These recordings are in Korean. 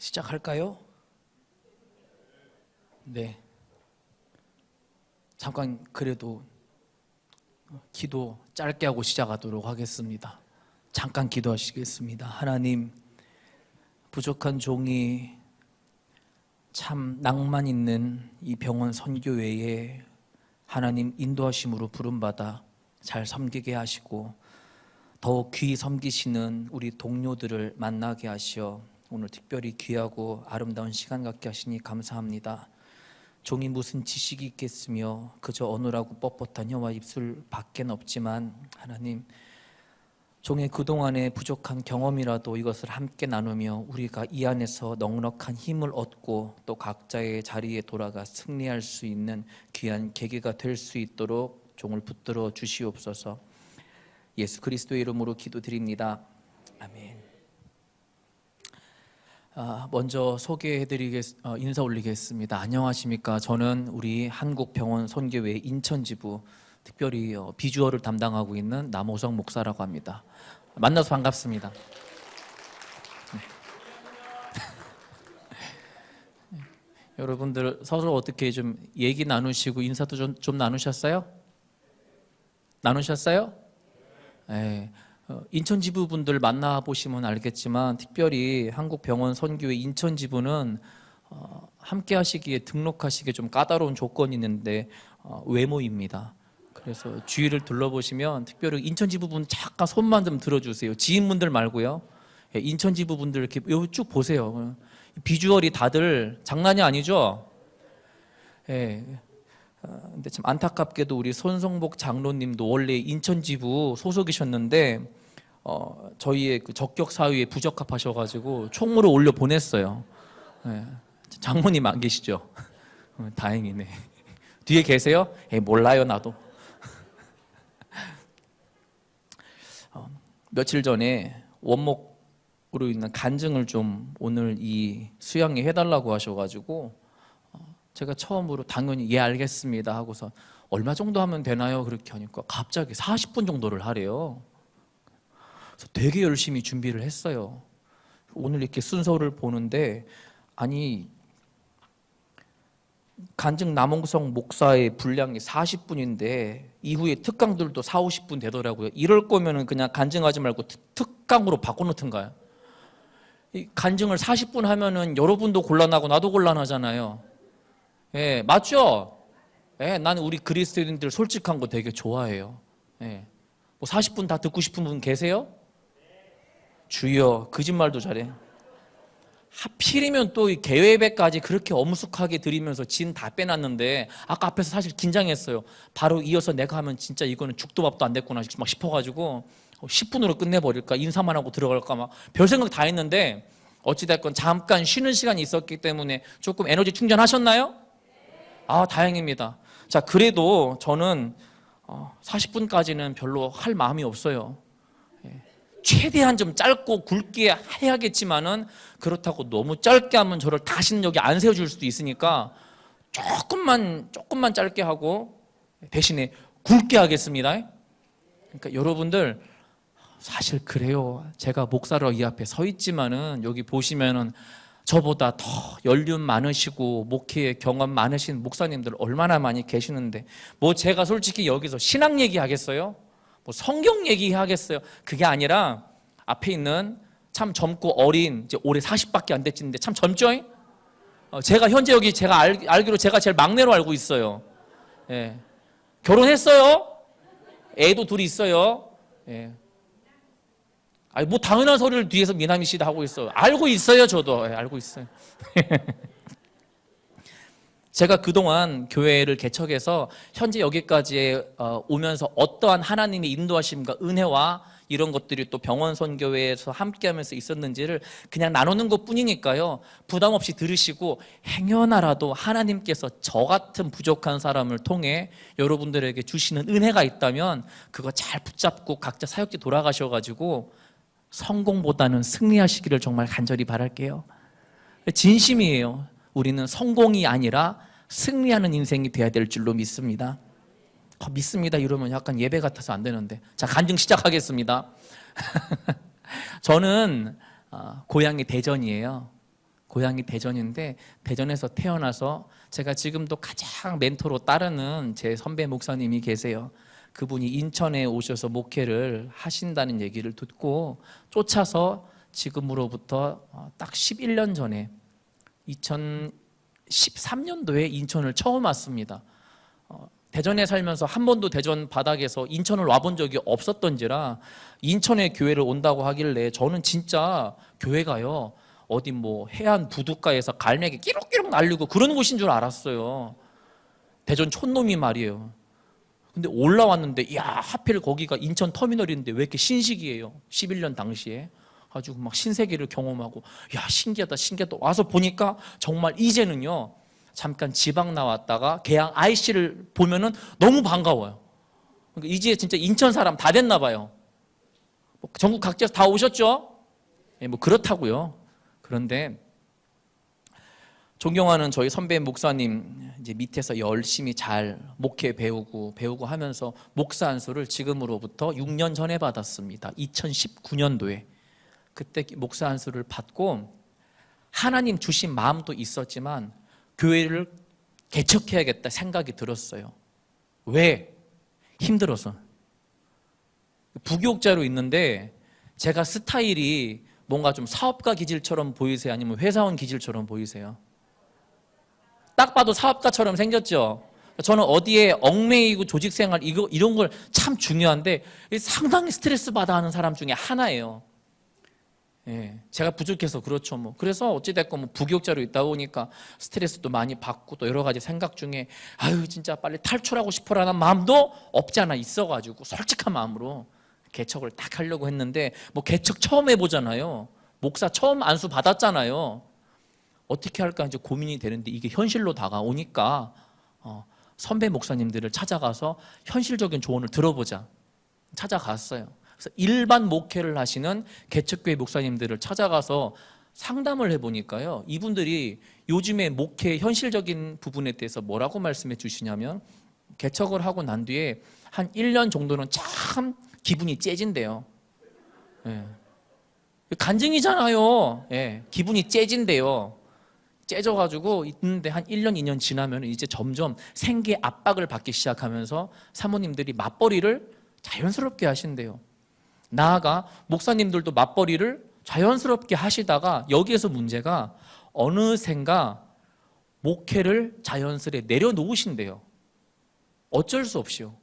시작할까요? 네. 잠깐 그래도 기도 짧게 하고 시작하도록 하겠습니다. 잠깐 기도하시겠습니다. 하나님, 부족한 종이 참 낭만 있는 이 병원 선교회에 하나님 인도하심으로 부름받아 잘 섬기게 하시고 더욱 귀히 섬기시는 우리 동료들을 만나게 하시어 오늘 특별히 귀하고 아름다운 시간 갖게 하시니 감사합니다. 종이 무슨 지식이 있겠으며 그저 어느라고 뻣뻣한 혀와 입술 밖엔 없지만 하나님, 종의 그동안의 부족한 경험이라도 이것을 함께 나누며 우리가 이 안에서 넉넉한 힘을 얻고 또 각자의 자리에 돌아가 승리할 수 있는 귀한 계기가 될 수 있도록 종을 붙들어 주시옵소서. 예수 그리스도의 이름으로 기도드립니다. 아멘. 먼저 인사 올리겠습니다. 안녕하십니까? 저는 우리 한국병원 선교회 인천지부 특별히 비주얼을 담당하고 있는 남호성 목사라고 합니다. 만나서 반갑습니다. 네. 여러분들 서로 어떻게 좀 얘기 나누시고 인사도 좀 나누셨어요? 나누셨어요? 네. 인천지부 분들 만나보시면 알겠지만 특별히 한국병원 선교회 인천지부는 함께 하시기에 등록하시기에 좀 까다로운 조건이 있는데 외모입니다. 그래서 주위를 둘러보시면 특별히 인천지부 분 잠깐 손만 좀 들어주세요. 지인분들 말고요. 인천지부 분들 이렇게 쭉 보세요. 비주얼이 다들 장난이 아니죠? 근데 참 안타깝게도 우리 손성복 장로님도 원래 인천지부 소속이셨는데 저희의 그 적격 사유에 부적합하셔가지고 총무로 올려 보냈어요. 장모님 안 계시죠? 다행이네. 뒤에 계세요? 몰라요 나도. 며칠 전에 원목으로 인한 간증을 좀 오늘 이 수양에 해달라고 하셔가지고 제가 처음으로 당연히 예 알겠습니다 하고서 얼마 정도 하면 되나요? 그렇게 하니까 갑자기 40분 정도를 하래요. 그래서 되게 열심히 준비를 했어요. 오늘 이렇게 순서를 보는데 아니 간증 남홍성 목사의 분량이 40분인데 이후에 특강들도 4, 50분 되더라고요. 이럴 거면은 그냥 간증하지 말고 특강으로 바꿔놓든가요. 이 간증을 40분 하면은 여러분도 곤란하고 나도 곤란하잖아요. 맞죠? 나는 우리 그리스도인들 솔직한 거 되게 좋아해요. 뭐 40분 다 듣고 싶은 분 계세요? 주여, 거짓말도 잘해. 하필이면 또 이 개회배까지 그렇게 엄숙하게 드리면서 진 다 빼놨는데 아까 앞에서 사실 긴장했어요. 바로 이어서 내가 하면 진짜 이거는 죽도 밥도 안 됐구나 막 싶어가지고 10분으로 끝내버릴까, 인사만 하고 들어갈까 막 별 생각 다 했는데 어찌됐건 잠깐 쉬는 시간이 있었기 때문에 조금 에너지 충전하셨나요? 다행입니다. 자, 그래도 저는 40분까지는 별로 할 마음이 없어요. 최대한 좀 짧고 굵게 해야겠지만은 그렇다고 너무 짧게 하면 저를 다시는 여기 안 세워줄 수도 있으니까 조금만 짧게 하고 대신에 굵게 하겠습니다. 그러니까 여러분들 사실 그래요. 제가 목사로 이 앞에 서 있지만은 여기 보시면은 저보다 더 연륜 많으시고 목회 경험 많으신 목사님들 얼마나 많이 계시는데 뭐 제가 솔직히 여기서 신앙 얘기하겠어요? 뭐 성경 얘기하겠어요? 그게 아니라 앞에 있는 참 젊고 어린 이제 올해 40밖에 안 됐는데 참 젊죠? 제가 현재 여기 제가 알기로 제가 제일 막내로 알고 있어요. 결혼했어요? 애도 둘이 있어요. 아니 뭐 당연한 소리를 뒤에서 미남이 씨도 하고 있어요. 알고 있어요, 저도. 알고 있어요. 제가 그동안 교회를 개척해서 현재 여기까지 오면서 어떠한 하나님의 인도하심과 은혜와 이런 것들이 또 병원 선교회에서 함께하면서 있었는지를 그냥 나누는 것뿐이니까요. 부담 없이 들으시고 행여나라도 하나님께서 저 같은 부족한 사람을 통해 여러분들에게 주시는 은혜가 있다면 그거 잘 붙잡고 각자 사역지 돌아가셔가지고 성공보다는 승리하시기를 정말 간절히 바랄게요. 진심이에요. 우리는 성공이 아니라 승리하는 인생이 돼야 될 줄로 믿습니다. 믿습니다 이러면 약간 예배 같아서 안 되는데. 자, 간증 시작하겠습니다. 저는 고향이 대전이에요. 고향이 대전인데 대전에서 태어나서 제가 지금도 가장 멘토로 따르는 제 선배 목사님이 계세요. 그분이 인천에 오셔서 목회를 하신다는 얘기를 듣고 쫓아서 지금으로부터 딱 11년 전에 2013년도에 인천을 처음 왔습니다. 대전에 살면서 한 번도 대전 바닥에서 인천을 와본 적이 없었던지라 인천에 교회를 온다고 하길래 저는 진짜 교회가요 어디 뭐 해안 부둣가에서 갈매기 끼룩끼룩 날리고 그런 곳인 줄 알았어요. 대전 촌놈이 말이에요. 근데 올라왔는데 야 하필 거기가 인천 터미널인데 왜 이렇게 신식이에요. 11년 당시에 가지고 막 신세계를 경험하고 야 신기하다 신기하다 와서 보니까 정말 이제는요 잠깐 지방 나왔다가 개항 IC를 보면은 너무 반가워요. 그러니까 이제 진짜 인천 사람 다 됐나 봐요. 전국 각지에서 다 오셨죠? 예, 뭐 그렇다고요. 그런데 존경하는 저희 선배 목사님 이제 밑에서 열심히 잘 목회 배우고 하면서 목사 안수를 지금으로부터 6년 전에 받았습니다. 2019년도에 그때 목사 안수를 받고 하나님 주신 마음도 있었지만 교회를 개척해야겠다 생각이 들었어요. 왜? 힘들어서. 부교육자로 있는데 제가 스타일이 뭔가 좀 사업가 기질처럼 보이세요? 아니면 회사원 기질처럼 보이세요? 딱 봐도 사업가처럼 생겼죠? 저는 어디에 얽매이고 조직생활 이런 걸 참 중요한데 상당히 스트레스 받아 하는 사람 중에 하나예요. 예, 제가 부족해서 그렇죠 뭐. 그래서 어찌됐건 뭐 부교육자로 있다 보니까 스트레스도 많이 받고 또 여러 가지 생각 중에 아유 진짜 빨리 탈출하고 싶어라는 마음도 없지 않아 있어가지고 솔직한 마음으로 개척을 딱 하려고 했는데 뭐 개척 처음 해보잖아요. 목사 처음 안수 받았잖아요. 어떻게 할까 이제 고민이 되는데 이게 현실로 다가오니까 선배 목사님들을 찾아가서 현실적인 조언을 들어보자 찾아갔어요. 그래서 일반 목회를 하시는 개척교회 목사님들을 찾아가서 상담을 해보니까요 이분들이 요즘에 목회 현실적인 부분에 대해서 뭐라고 말씀해 주시냐면 개척을 하고 난 뒤에 한 1년 정도는 참 기분이 째진대요. 예. 간증이잖아요. 예. 기분이 째진대요. 째져가지고 있는데 한 1년, 2년 지나면 이제 점점 생계 압박을 받기 시작하면서 사모님들이 맞벌이를 자연스럽게 하신대요. 나아가 목사님들도 맞벌이를 자연스럽게 하시다가 여기에서 문제가 어느샌가 목회를 자연스레 내려놓으신대요. 어쩔 수 없이요.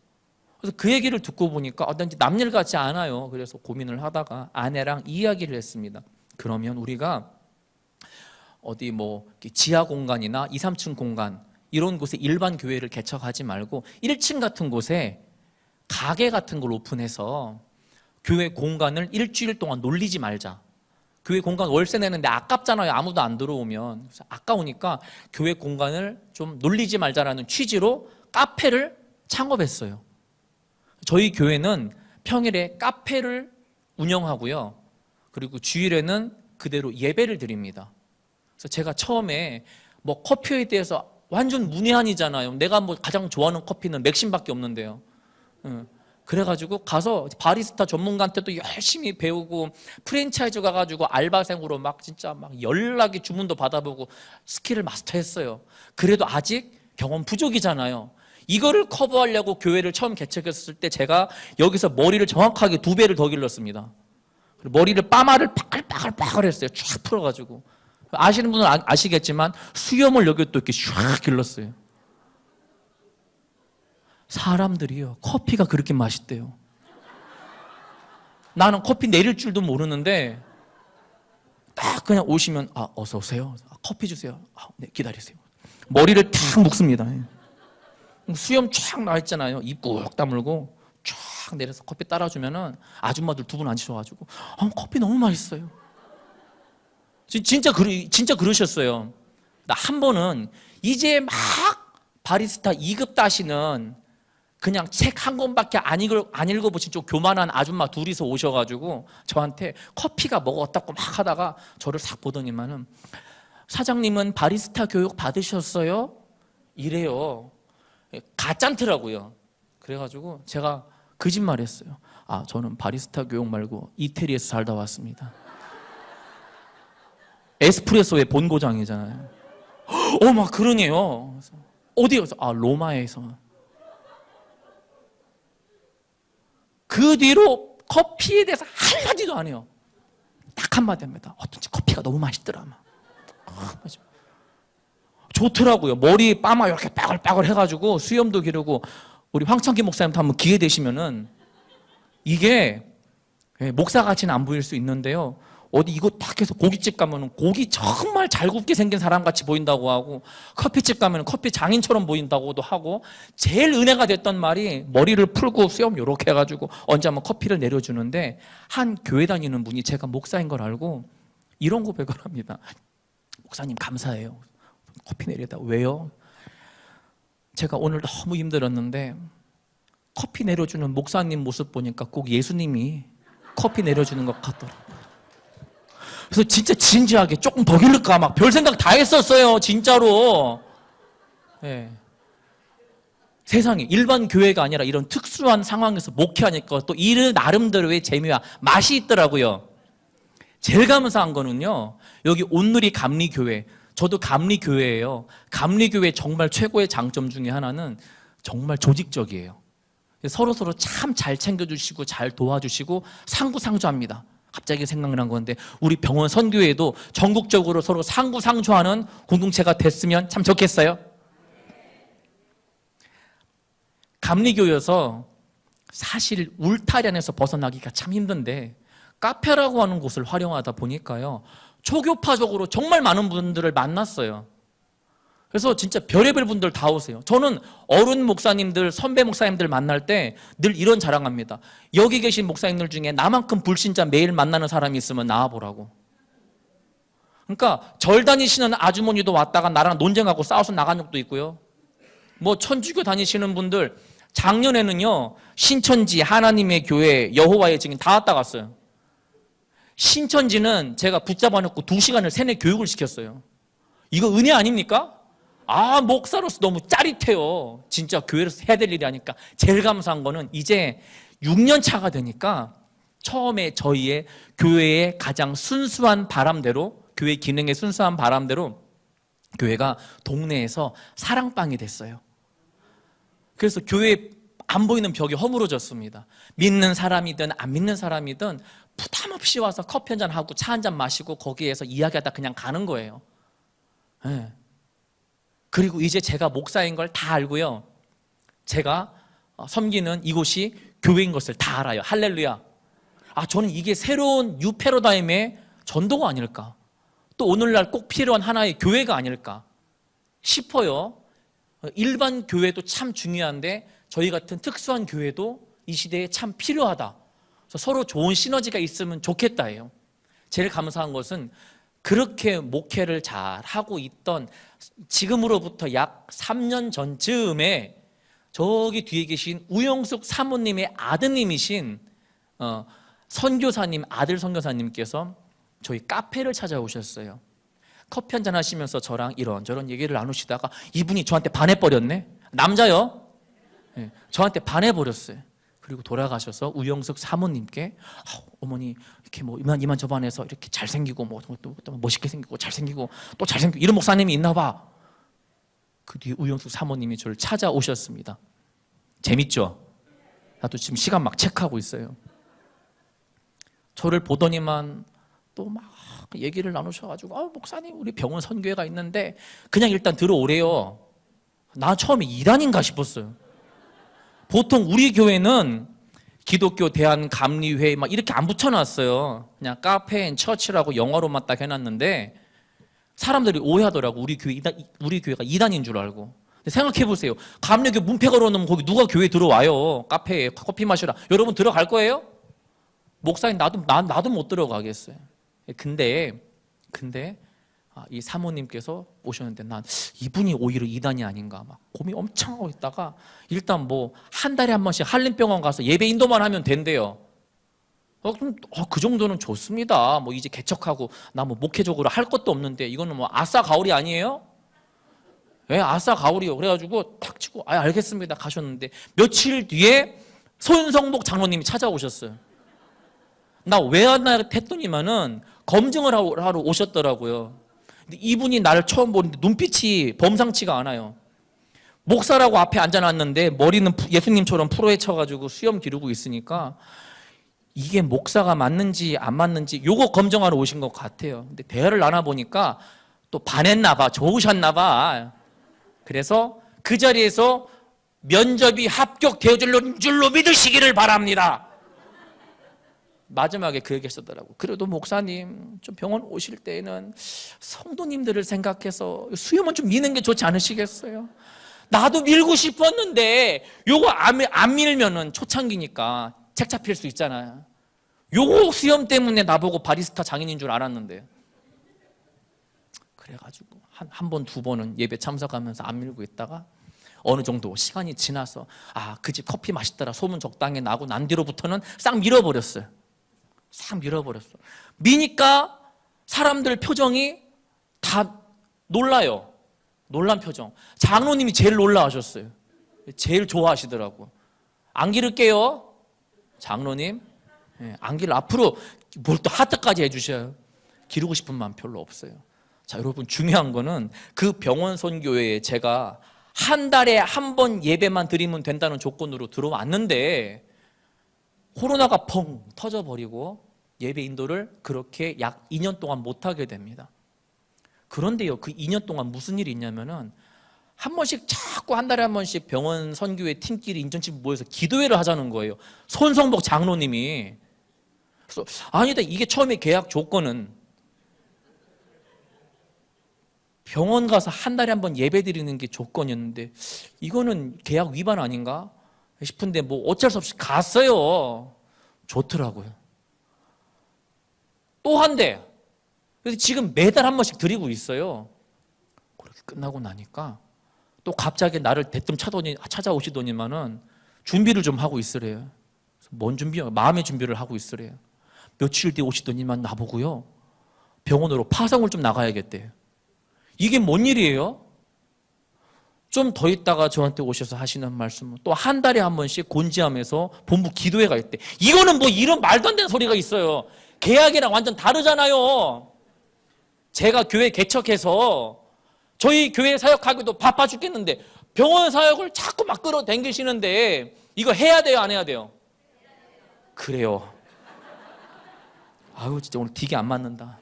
그래서 그 얘기를 듣고 보니까 난 이제 남일 같지 않아요. 그래서 고민을 하다가 아내랑 이야기를 했습니다. 그러면 우리가 어디 뭐 지하 공간이나 2, 3층 공간 이런 곳에 일반 교회를 개척하지 말고 1층 같은 곳에 가게 같은 걸 오픈해서 교회 공간을 일주일 동안 놀리지 말자. 교회 공간 월세 내는데 아깝잖아요. 아무도 안 들어오면. 그래서 아까우니까 교회 공간을 좀 놀리지 말자라는 취지로 카페를 창업했어요. 저희 교회는 평일에 카페를 운영하고요. 그리고 주일에는 그대로 예배를 드립니다. 그래서 제가 처음에 뭐 커피에 대해서 완전 문외한이잖아요. 내가 뭐 가장 좋아하는 커피는 맥심밖에 없는데요. 그래가지고 가서 바리스타 전문가한테도 열심히 배우고 프랜차이즈 가가지고 알바생으로 막 진짜 막 연락이 주문도 받아보고 스킬을 마스터했어요. 그래도 아직 경험 부족이잖아요. 이거를 커버하려고 교회를 처음 개척했을 때 제가 여기서 머리를 정확하게 2배를 더 길렀습니다. 머리를 파마를 빠글빠글 했어요. 쫙 풀어가지고. 아시는 분은 아시겠지만 수염을 여기 또 이렇게 쫙 길렀어요. 사람들이요 커피가 그렇게 맛있대요. 나는 커피 내릴 줄도 모르는데 딱 그냥 오시면 어서 오세요. 커피 주세요. 네 기다리세요. 머리를 탁 묶습니다. 수염 쫙 나 있잖아요. 입 꾹 다물고 쫙 내려서 커피 따라주면은 아줌마들 2분 앉으셔가지고 커피 너무 맛있어요. 진짜 그러셨어요. 나 한 번은 이제 막 바리스타 2급 따시는 그냥 책 한 권밖에 안 읽어보신 좀 교만한 아줌마 둘이서 오셔가지고 저한테 커피가 뭐가 어떻고 막 하다가 저를 싹 보더니만은 사장님은 바리스타 교육 받으셨어요? 이래요. 가짠트라고요. 그래가지고 제가 거짓말했어요. 저는 바리스타 교육 말고 이태리에서 살다 왔습니다. 에스프레소의 본고장이잖아요. 막 그러네요. 어디에서? 로마에서. 그 뒤로 커피에 대해서 한마디도 안 해요. 딱 한마디 합니다. 어쩐지 커피가 너무 맛있더라. 좋더라고요. 머리 빠마 이렇게 빠글빠글 해가지고 수염도 기르고. 우리 황창기 목사님도 한번 기회 되시면은 이게 목사같이는 안 보일 수 있는데요. 어디 이거 딱 해서 고깃집 가면은 고기 정말 잘 굽게 생긴 사람 같이 보인다고 하고, 커피집 가면은 커피 장인처럼 보인다고도 하고, 제일 은혜가 됐던 말이 머리를 풀고 수염 요렇게 해가지고 언제 한번 커피를 내려주는데, 한 교회 다니는 분이 제가 목사인 걸 알고 이런 고백을 합니다. 목사님 감사해요. 커피 내려다. 왜요? 제가 오늘 너무 힘들었는데 커피 내려주는 목사님 모습 보니까 꼭 예수님이 커피 내려주는 것 같더라고요. 그래서 진짜 진지하게 조금 더 기를까 막 별 생각 다 했었어요. 진짜로. 네. 세상에 일반 교회가 아니라 이런 특수한 상황에서 목회하니까 또 이 나름대로의 재미와 맛이 있더라고요. 제일 감사한 거는요, 여기 온누리 감리교회, 저도 감리교회예요. 감리교회 정말 최고의 장점 중에 하나는 정말 조직적이에요. 서로서로 참 잘 챙겨주시고 잘 도와주시고 상부상조합니다. 갑자기 생각난 건데, 우리 병원 선교회도 전국적으로 서로 상부상조하는 공동체가 됐으면 참 좋겠어요. 감리교여서 사실 울타리 안에서 벗어나기가 참 힘든데, 카페라고 하는 곳을 활용하다 보니까요, 초교파적으로 정말 많은 분들을 만났어요. 그래서 진짜 별의별 분들 다 오세요. 저는 어른 목사님들, 선배 목사님들 만날 때 늘 이런 자랑합니다. 여기 계신 목사님들 중에 나만큼 불신자 매일 만나는 사람이 있으면 나와보라고. 그러니까 절 다니시는 아주머니도 왔다가 나랑 논쟁하고 싸워서 나간 적도 있고요. 뭐 천주교 다니시는 분들, 작년에는요, 신천지, 하나님의 교회, 여호와의 증인 다 왔다 갔어요. 신천지는 제가 붙잡아놓고 2시간을 세뇌 교육을 시켰어요. 이거 은혜 아닙니까? 목사로서 너무 짜릿해요. 진짜 교회에서 해야 될 일이 하니까. 제일 감사한 거는 이제 6년 차가 되니까 처음에 저희의 교회의 가장 순수한 바람대로, 교회 기능의 순수한 바람대로 교회가 동네에서 사랑방이 됐어요. 그래서 교회 안 보이는 벽이 허물어졌습니다. 믿는 사람이든 안 믿는 사람이든 부담 없이 와서 커피 한잔 하고 차 한잔 마시고 거기에서 이야기하다 그냥 가는 거예요. 네. 그리고 이제 제가 목사인 걸 다 알고요, 제가 섬기는 이곳이 교회인 것을 다 알아요. 할렐루야. 저는 이게 새로운 뉴 패러다임의 전도가 아닐까, 또 오늘날 꼭 필요한 하나의 교회가 아닐까 싶어요. 일반 교회도 참 중요한데 저희 같은 특수한 교회도 이 시대에 참 필요하다. 그래서 서로 좋은 시너지가 있으면 좋겠다예요. 제일 감사한 것은 그렇게 목회를 잘 하고 있던, 지금으로부터 약 3년 전쯤에 저기 뒤에 계신 우영숙 사모님의 아드님이신 선교사님, 아들 선교사님께서 저희 카페를 찾아오셨어요. 커피 한잔 하시면서 저랑 이런저런 얘기를 나누시다가 이분이 저한테 반해버렸네. 남자요. 네, 저한테 반해버렸어요. 그리고 돌아가셔서 우영숙 사모님께 어머니 이렇게 뭐 이만저만해서 이렇게 잘생기고 또 멋있게 생기고 잘생기고 또 잘생기고 이런 목사님이 있나 봐. 그 뒤에 우영숙 사모님이 저를 찾아오셨습니다. 재밌죠? 나도 지금 시간 막 체크하고 있어요. 저를 보더니만 또 막 얘기를 나누셔가지고 목사님 우리 병원 선교회가 있는데 그냥 일단 들어오래요. 나 처음에 이단인가 싶었어요. 보통 우리 교회는 기독교 대한감리회 막 이렇게 안 붙여놨어요. 그냥 카페 앤 처치라고 영어로만 딱 해놨는데 사람들이 오해하더라고. 우리 교회가 이단인 줄 알고. 근데 생각해보세요. 감리교 문패 걸어놓으면 거기 누가 교회 들어와요. 카페에 커피 마시라. 여러분 들어갈 거예요? 목사님 나도 못 들어가겠어요. 근데 이 사모님께서 오셨는데 난 이분이 오히려 이단이 아닌가 막 고민 엄청 하고 있다가 일단 뭐 한 달에 한 번씩 한림병원 가서 예배 인도만 하면 된대요. 그럼 그 정도는 좋습니다. 뭐 이제 개척하고 나 뭐 목회적으로 할 것도 없는데 이거는 뭐 아싸 가오리 아니에요? 예, 아싸 가오리요. 그래가지고 탁 치고 알겠습니다 가셨는데 며칠 뒤에 손성복 장로님이 찾아오셨어요. 나 왜 왔나 했더니만은 검증을 하러 오셨더라고요. 근데 이분이 나를 처음 보는데 눈빛이 범상치가 않아요. 목사라고 앞에 앉아놨는데 머리는 예수님처럼 프로에 쳐가지고 수염 기르고 있으니까 이게 목사가 맞는지 안 맞는지 요거 검증하러 오신 것 같아요. 근데 대화를 나눠보니까 또 반했나 봐, 좋으셨나 봐. 그래서 그 자리에서 면접이 합격되어질 줄로 믿으시기를 바랍니다. 마지막에 그 얘기 했었더라고. 그래도 목사님 좀 병원 오실 때에는 성도님들을 생각해서 수염은 좀 미는 게 좋지 않으시겠어요? 나도 밀고 싶었는데 요거 안 밀면은 초창기니까 책 잡힐 수 있잖아요. 요거 수염 때문에 나보고 바리스타 장인인 줄 알았는데. 그래가지고 한 번, 두 번은 예배 참석하면서 안 밀고 있다가 어느 정도 시간이 지나서 그 집 커피 맛있더라 소문 적당히 나고 난 뒤로부터는 싹 밀어버렸어요. 싹 밀어버렸어. 미니까 사람들 표정이 다 놀라요. 놀란 표정. 장로님이 제일 놀라하셨어요. 제일 좋아하시더라고. 안 기를게요, 장로님. 안 기를 앞으로 뭘 또 하트까지 해주셔요. 기르고 싶은 마음 별로 없어요. 자, 여러분 중요한 거는 그 병원 선교회에 제가 한 달에 한 번 예배만 드리면 된다는 조건으로 들어왔는데 코로나가 펑 터져버리고 예배 인도를 그렇게 약 2년 동안 못하게 됩니다. 그런데요, 그 2년 동안 무슨 일이 있냐면은 한 번씩 자꾸 한 달에 한 번씩 병원 선교회 팀끼리 인턴십 모여서 기도회를 하자는 거예요. 손성복 장로님이. 그래서 아니다, 이게 처음에 계약 조건은 병원 가서 한 달에 한 번 예배 드리는 게 조건이었는데 이거는 계약 위반 아닌가 싶은데 뭐 어쩔 수 없이 갔어요. 좋더라고요. 또 한대. 그래서 지금 매달 한 번씩 드리고 있어요. 그렇게 끝나고 나니까 또 갑자기 나를 대뜸 찾아오시더니만은 준비를 좀 하고 있으래요. 뭔 준비요? 마음의 준비를 하고 있으래요. 며칠 뒤에 오시더니만 나보고요, 병원으로 파송을 좀 나가야겠대요. 이게 뭔 일이에요? 좀 더 있다가 저한테 오셔서 하시는 말씀은 또 한 달에 한 번씩 곤지암에서 본부 기도회가 있대. 이거는 뭐 이런 말도 안 되는 소리가 있어요. 계약이랑 완전 다르잖아요. 제가 교회 개척해서 저희 교회 사역하기도 바빠 죽겠는데 병원 사역을 자꾸 막 끌어당기시는데 이거 해야 돼요, 안 해야 돼요? 그래요. 아유, 진짜 오늘 되게 안 맞는다.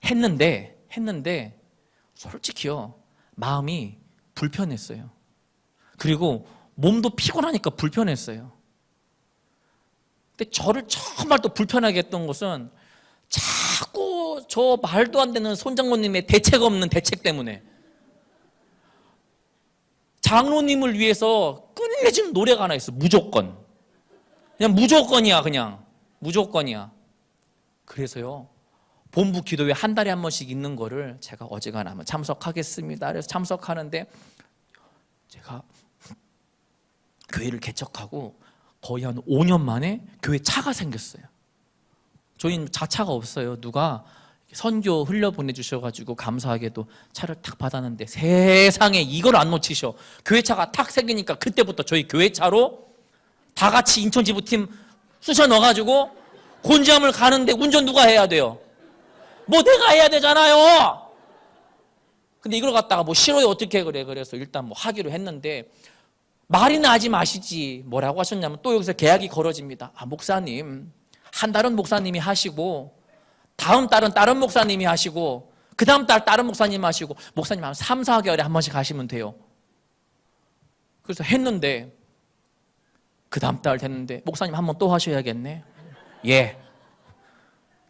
했는데 솔직히요, 마음이 불편했어요. 그리고 몸도 피곤하니까 불편했어요. 근데 저를 정말 또 불편하게 했던 것은 자꾸 저 말도 안 되는 손장로님의 대책 없는 대책 때문에 장로님을 위해서 끝내주는 노래가 하나 있어. 무조건. 그냥 무조건이야. 그냥 무조건이야. 그래서요, 본부 기도회 한 달에 한 번씩 있는 거를 제가 어지간하면 참석하겠습니다. 그래서 참석하는데 제가 교회를 개척하고 거의 한 5년 만에 교회 차가 생겼어요. 저희는 자차가 없어요. 누가 선교 흘려보내주셔가지고 감사하게도 차를 탁 받았는데 세상에 이걸 안 놓치셔. 교회 차가 탁 생기니까 그때부터 저희 교회 차로 다 같이 인천지부팀 쑤셔 넣어가지고 곤지암을 가는데 운전 누가 해야 돼요? 뭐 내가 해야 되잖아요. 근데 이걸 갖다가 뭐 싫어요 어떻게 그래. 그래서 일단 뭐 하기로 했는데 말이나 하지 마시지. 뭐라고 하셨냐면 또 여기서 계약이 걸어집니다. 목사님, 한 달은 목사님이 하시고 다음 달은 다른 목사님이 하시고 그 다음 달 다른 목사님 하시고 목사님 한 3, 4개월에 한 번씩 하시면 돼요. 그래서 했는데 그 다음 달 됐는데 목사님 한 번 또 하셔야겠네. 예.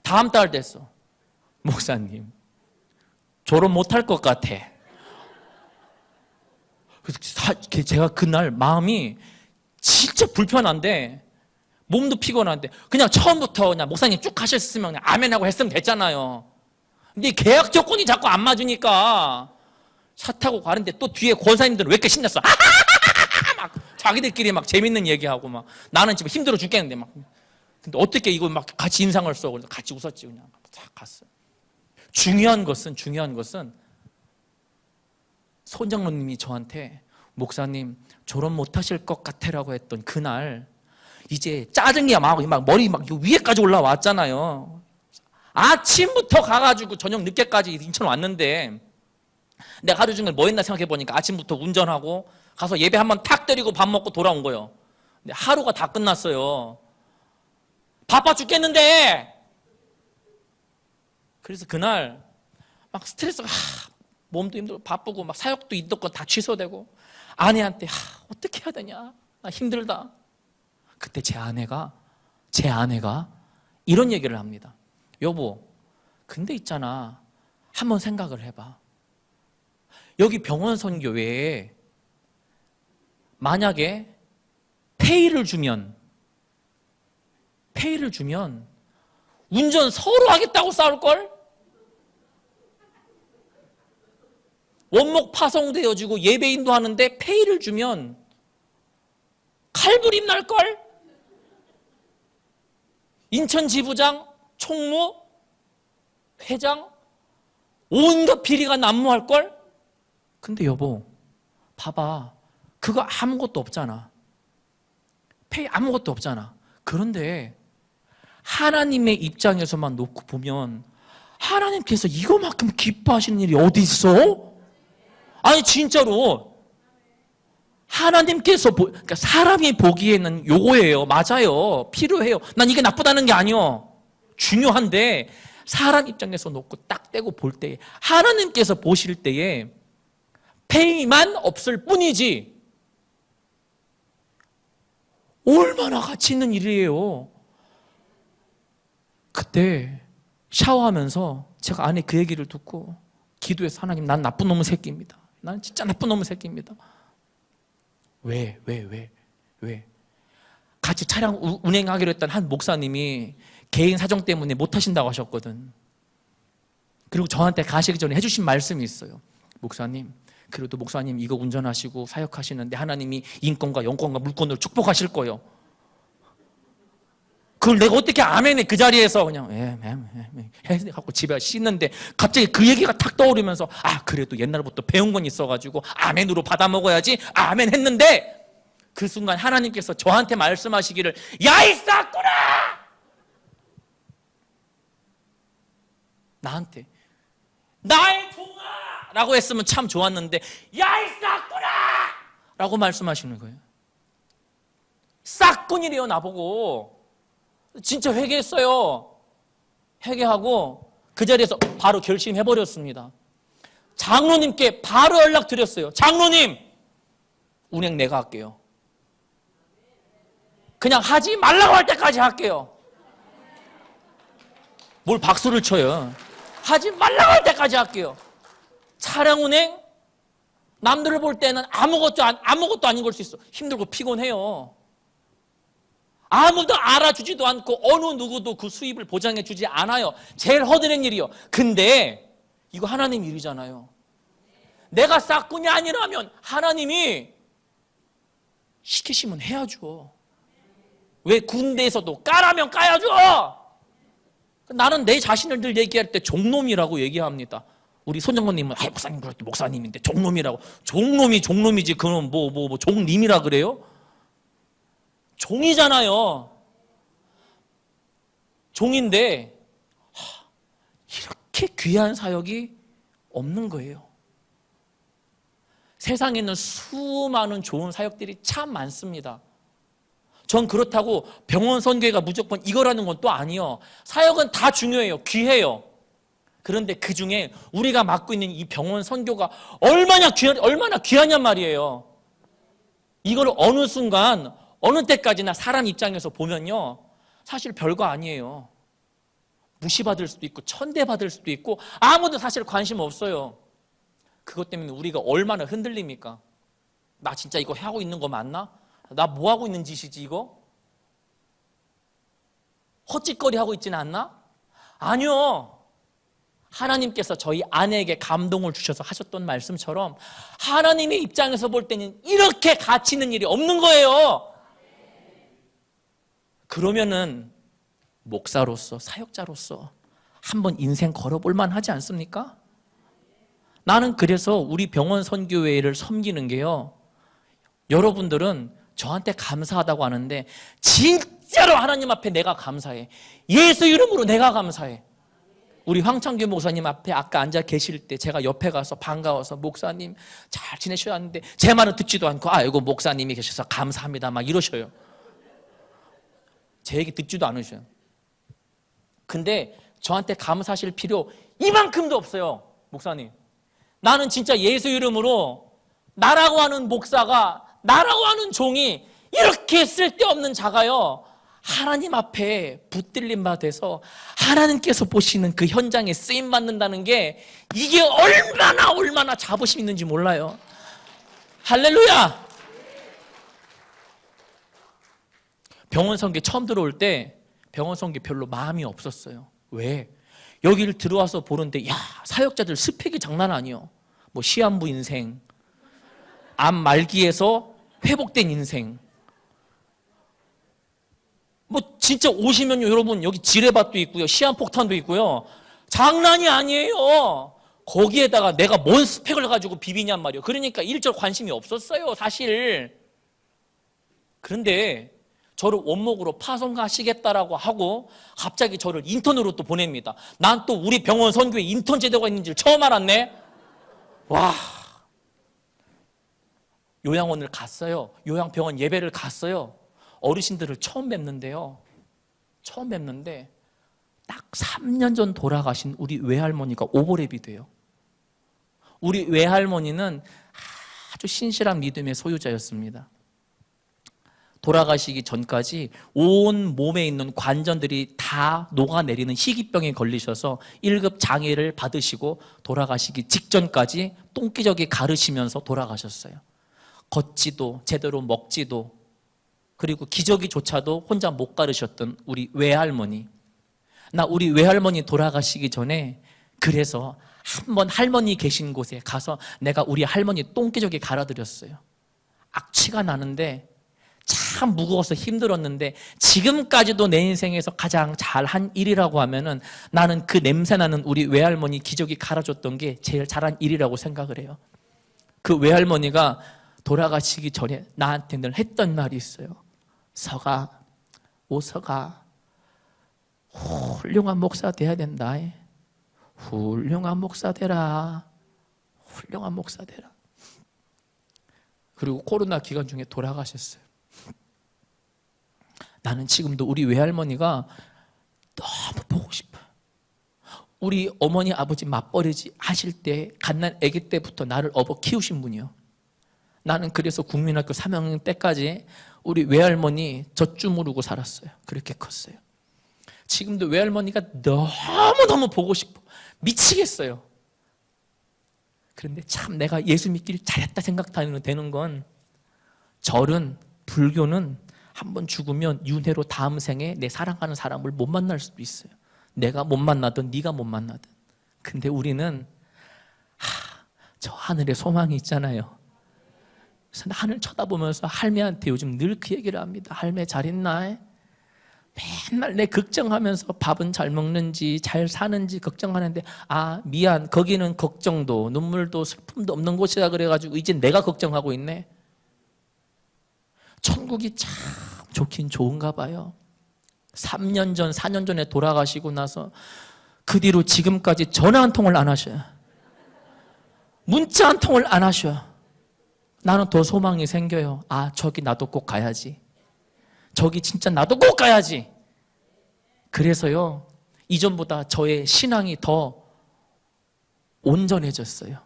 다음 달 됐어. 목사님, 졸업 못할 것 같아. 그래서 제가 그날 마음이 진짜 불편한데 몸도 피곤한데 그냥 처음부터 그냥 목사님 쭉 하셨으면 그냥 아멘하고 했으면 됐잖아요. 근데 계약 조건이 자꾸 안 맞으니까 차 타고 가는데 또 뒤에 권사님들은 왜 이렇게 신났어? 막 자기들끼리 막 재밌는 얘기하고 막 나는 지금 힘들어 죽겠는데 막. 근데 어떻게 이거 막 같이 인상을 써? 그래서 같이 웃었지. 그냥 딱 갔어. 중요한 것은 손장로님이 저한테 목사님 졸업 못하실 것 같아라고 했던 그날 이제 짜증이 막 머리 막 위에까지 올라왔잖아요. 아침부터 가가지고 저녁 늦게까지 인천 왔는데 내가 하루 종일 뭐 했나 생각해 보니까 아침부터 운전하고 가서 예배 한번 탁 때리고 밥 먹고 돌아온 거예요. 근데 하루가 다 끝났어요. 바빠 죽겠는데. 그래서 그날 막 스트레스가 몸도 힘들고 바쁘고 막 사역도 있던 거 다 취소되고 아내한테 어떻게 해야 되냐, 나 힘들다. 그때 제 아내가 이런 얘기를 합니다. 여보, 근데 있잖아, 한번 생각을 해봐. 여기 병원 선교 외에 만약에 페이를 주면 운전 서로 하겠다고 싸울걸? 원목 파송되어지고 예배인도 하는데 페이를 주면 칼부림 날걸? 인천 지부장, 총무, 회장 온갖 비리가 난무할걸? 근데 여보, 봐봐, 그거 아무것도 없잖아. 페이 아무것도 없잖아. 그런데 하나님의 입장에서만 놓고 보면 하나님께서 이거만큼 기뻐하시는 일이 어디 있어? 아니 진짜로 하나님께서 그러니까 사람이 보기에는 요거예요. 맞아요. 필요해요. 난 이게 나쁘다는 게 아니요. 중요한데 사람 입장에서 놓고 딱 떼고 볼 때 하나님께서 보실 때에 페이만 없을 뿐이지 얼마나 가치 있는 일이에요. 그때 샤워하면서 제가 아내 그 얘기를 듣고 기도해서 하나님, 난 나쁜 놈의 새끼입니다. 나는 진짜 나쁜 놈의 새끼입니다. 왜? 같이 차량 운행하기로 했던 한 목사님이 개인 사정 때문에 못 하신다고 하셨거든. 그리고 저한테 가시기 전에 해주신 말씀이 있어요. 목사님, 그래도 목사님 이거 운전하시고 사역하시는데 하나님이 인권과 영권과 물권으로 축복하실 거예요. 그걸 내가 어떻게 아멘해. 그 자리에서 그냥 해갖고 집에 씻는데 갑자기 그 얘기가 탁 떠오르면서 그래도 옛날부터 배운 건 있어가지고 아멘으로 받아 먹어야지 아멘 했는데 그 순간 하나님께서 저한테 말씀하시기를 야 이 싹구나! 나한테 나의 종아! 라고 했으면 참 좋았는데 야 이 싹구나! 라고 말씀하시는 거예요. 싹군이래요. 나보고. 진짜 회개했어요. 회개하고 그 자리에서 바로 결심해버렸습니다. 장로님께 바로 연락드렸어요. 장로님, 운행 내가 할게요. 그냥 하지 말라고 할 때까지 할게요. 뭘 박수를 쳐요. 하지 말라고 할 때까지 할게요. 차량 운행 남들을 볼 때는 아무것도 아닌 걸 수 있어. 힘들고 피곤해요. 아무도 알아주지도 않고 어느 누구도 그 수입을 보장해 주지 않아요. 제일 허드렛 일이요. 근데 이거 하나님 일이잖아요. 내가 싹군이 아니라면 하나님이 시키시면 해야죠. 왜 군대에서도 까라면 까야죠. 나는 내 자신을 늘 얘기할 때 종놈이라고 얘기합니다. 우리 손정권님은 목사님 그럴 때 목사님인데 종놈이라고. 종놈이지. 그건 뭐 종님이라 그래요? 종이잖아요. 종인데 이렇게 귀한 사역이 없는 거예요. 세상에는 수많은 좋은 사역들이 참 많습니다. 전 그렇다고 병원 선교회가 무조건 이거라는 건 또 아니에요. 사역은 다 중요해요. 귀해요. 그런데 그 중에 우리가 맡고 있는 이 병원 선교가 얼마나 귀하냔 말이에요. 이걸 어느 순간 어느 때까지나 사람 입장에서 보면요, 사실 별거 아니에요. 무시받을 수도 있고 천대받을 수도 있고 아무도 사실 관심 없어요. 그것 때문에 우리가 얼마나 흔들립니까? 나 진짜 이거 하고 있는 거 맞나? 나 뭐 하고 있는 짓이지 이거? 헛짓거리 하고 있지는 않나? 아니요. 하나님께서 저희 아내에게 감동을 주셔서 하셨던 말씀처럼 하나님의 입장에서 볼 때는 이렇게 가치 있는 일이 없는 거예요. 그러면은 목사로서 사역자로서 한번 인생 걸어볼 만하지 않습니까? 나는 그래서 우리 병원 선교회를 섬기는 게요, 여러분들은 저한테 감사하다고 하는데 진짜로 하나님 앞에 내가 감사해. 예수 이름으로 내가 감사해. 우리 황창규 목사님 앞에 아까 앉아 계실 때 제가 옆에 가서 반가워서 목사님 잘 지내셨는데 제 말은 듣지도 않고 아이고 목사님이 계셔서 감사합니다 막 이러셔요. 제 얘기 듣지도 않으셔요. 근데 저한테 감사하실 필요 이만큼도 없어요. 목사님, 나는 진짜 예수 이름으로 나라고 하는 목사가, 나라고 하는 종이 이렇게 쓸데없는 자가요, 하나님 앞에 붙들림 받아서 하나님께서 보시는 그 현장에 쓰임 받는다는 게 이게 얼마나 자부심 있는지 몰라요. 할렐루야. 병원 선교 처음 들어올 때 병원 선교 별로 마음이 없었어요. 왜? 여기를 들어와서 보는데 야, 사역자들 스펙이 장난 아니에요. 뭐 시한부 인생, 암 말기에서 회복된 인생, 뭐 진짜 오시면 여러분 여기 지뢰밭도 있고요, 시한폭탄도 있고요, 장난이 아니에요. 거기에다가 내가 뭔 스펙을 가지고 비비냔 말이에요. 그러니까 일절 관심이 없었어요 사실. 그런데 저를 원목으로 파송하시겠다라고 하고 갑자기 저를 인턴으로 또 보냅니다. 난 또 우리 병원 선교에 인턴 제도가 있는지를 처음 알았네. 와, 요양원을 갔어요. 요양병원 예배를 갔어요. 어르신들을 처음 뵙는데요, 처음 뵙는데 딱 3년 전 돌아가신 우리 외할머니가 오버랩이 돼요. 우리 외할머니는 아주 신실한 믿음의 소유자였습니다. 돌아가시기 전까지 온 몸에 있는 관절들이 다 녹아내리는 희귀병에 걸리셔서 1급 장애를 받으시고 돌아가시기 직전까지 똥기저귀 가르시면서 돌아가셨어요. 걷지도 제대로 먹지도, 그리고 기저귀조차도 혼자 못 가르셨던 우리 외할머니. 나 우리 외할머니 돌아가시기 전에 그래서 한번 할머니 계신 곳에 가서 내가 우리 할머니 똥기저귀 갈아드렸어요. 악취가 나는데 참 무거워서 힘들었는데 지금까지도 내 인생에서 가장 잘한 일이라고 하면은 나는 그 냄새나는 우리 외할머니 기저귀 갈아줬던 게 제일 잘한 일이라고 생각을 해요. 그 외할머니가 돌아가시기 전에 나한테 늘 했던 말이 있어요. 서가, 오서가, 훌륭한 목사 돼야 된다. 훌륭한 목사 되라. 훌륭한 목사 되라. 그리고 코로나 기간 중에 돌아가셨어요. 나는 지금도 우리 외할머니가 너무 보고 싶어요. 우리 어머니 아버지 맞벌이지 하실 때 갓난 아기 때부터 나를 업어 키우신 분이요. 나는 그래서 국민학교 3학년 때까지 우리 외할머니 젖주무르고 살았어요. 그렇게 컸어요. 지금도 외할머니가 너무너무 보고 싶어. 미치겠어요. 그런데 참 내가 예수 믿기를 잘했다 생각되는 건, 절은, 불교는 한번 죽으면 윤회로 다음 생에 내 사랑하는 사람을 못 만날 수도 있어요. 내가 못 만나든 네가 못 만나든. 근데 우리는 저 하늘에 소망이 있잖아요. 그래서 하늘 쳐다보면서 할매한테 요즘 늘 그 얘기를 합니다. 할매 잘 있나? 맨날 내 걱정하면서 밥은 잘 먹는지 잘 사는지 걱정하는데, 아 미안, 거기는 걱정도 눈물도 슬픔도 없는 곳이라 그래가지고 이제 내가 걱정하고 있네. 천국이 참 좋긴 좋은가 봐요. 3년 전 4년 전에 돌아가시고 나서 그 뒤로 지금까지 전화 한 통을 안 하셔요. 문자 한 통을 안 하셔요. 나는 더 소망이 생겨요. 아, 저기 나도 꼭 가야지. 저기 진짜 나도 꼭 가야지. 그래서요, 이전보다 저의 신앙이 더 온전해졌어요.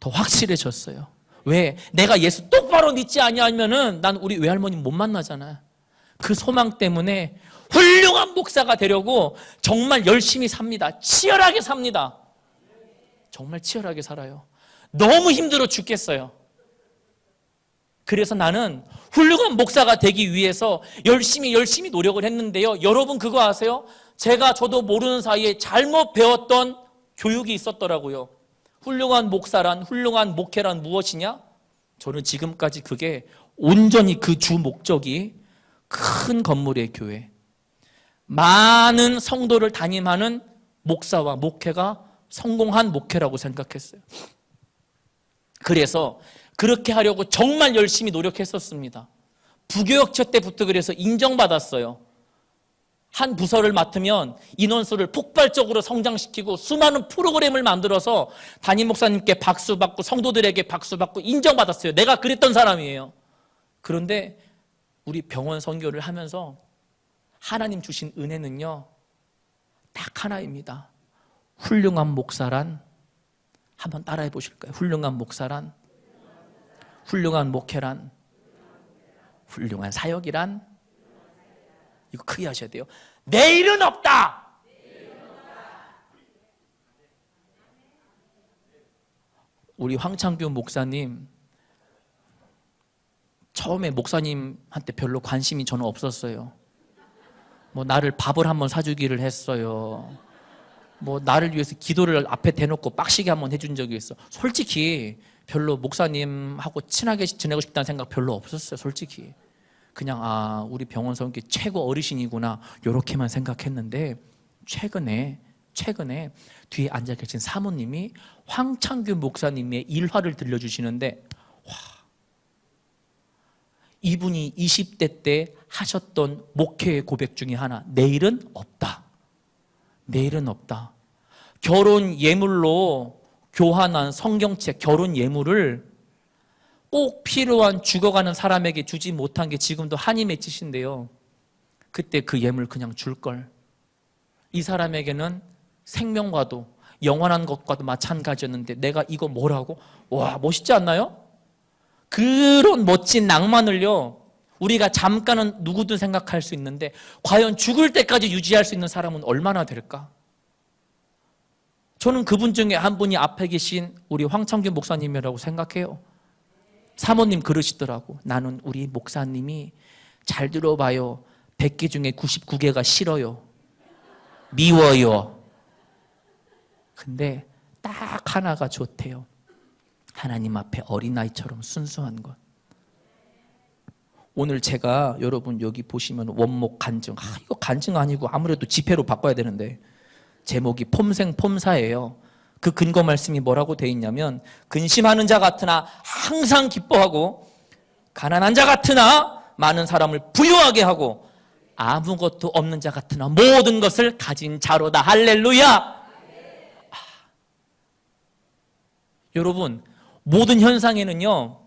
더 확실해졌어요. 왜? 내가 예수 똑바로 믿지 아니하면은 난 우리 외할머니 못 만나잖아. 그 소망 때문에 훌륭한 목사가 되려고 정말 열심히 삽니다. 치열하게 삽니다. 정말 치열하게 살아요. 너무 힘들어 죽겠어요. 그래서 나는 훌륭한 목사가 되기 위해서 열심히 노력을 했는데요. 여러분 그거 아세요? 저도 모르는 사이에 잘못 배웠던 교육이 있었더라고요. 훌륭한 목사란, 훌륭한 목회란 무엇이냐? 저는 지금까지 그게 온전히 그 주 목적이 큰 건물의 교회, 많은 성도를 담임하는 목사와 목회가 성공한 목회라고 생각했어요. 그래서 그렇게 하려고 정말 열심히 노력했었습니다. 부교육처 때부터 그래서 인정받았어요. 한 부서를 맡으면 인원수를 폭발적으로 성장시키고 수많은 프로그램을 만들어서 담임 목사님께 박수받고 성도들에게 박수받고 인정받았어요. 내가 그랬던 사람이에요. 그런데 우리 병원 선교를 하면서 하나님 주신 은혜는요, 딱 하나입니다. 훌륭한 목사란, 한번 따라해 보실까요? 훌륭한 목사란, 훌륭한 목회란, 훌륭한 사역이란, 이거 크게 하셔야 돼요. 내일은 없다. 우리 황창규 목사님, 처음에 목사님한테 별로 관심이 저는 없었어요. 뭐 나를 밥을 한번 사주기를 했어요. 뭐 나를 위해서 기도를 앞에 대놓고 빡시게 한번 해준 적이 있어. 솔직히 별로 목사님하고 친하게 지내고 싶다는 생각 별로 없었어요. 솔직히 그냥 우리 병원 성교 최고 어르신이구나 이렇게만 생각했는데 최근에 뒤에 앉아 계신 사모님이 황창규 목사님의 일화를 들려주시는데, 와, 이분이 20대 때 하셨던 목회의 고백 중에 하나, 내일은 없다. 내일은 없다. 결혼 예물로 교환한 성경책 결혼 예물을 꼭 필요한 죽어가는 사람에게 주지 못한 게 지금도 한이 맺히신데요. 그때 그 예물 그냥 줄걸. 이 사람에게는 생명과도 영원한 것과도 마찬가지였는데 내가 이거 뭐라고? 와, 멋있지 않나요? 그런 멋진 낭만을요, 우리가 잠깐은 누구든 생각할 수 있는데 과연 죽을 때까지 유지할 수 있는 사람은 얼마나 될까? 저는 그분 중에 한 분이 앞에 계신 우리 황창규 목사님이라고 생각해요. 사모님 그러시더라고. 나는 우리 목사님이, 잘 들어봐요, 100개 중에 99개가 싫어요. 미워요. 근데 딱 하나가 좋대요. 하나님 앞에 어린아이처럼 순수한 것. 오늘 제가 여러분 여기 보시면 원목 간증, 이거 간증 아니고 아무래도 지폐로 바꿔야 되는데 제목이 폼생폼사예요. 그 근거 말씀이 뭐라고 돼 있냐면, 근심하는 자 같으나 항상 기뻐하고 가난한 자 같으나 많은 사람을 부유하게 하고 아무것도 없는 자 같으나 모든 것을 가진 자로다. 할렐루야. 여러분, 모든 현상에는요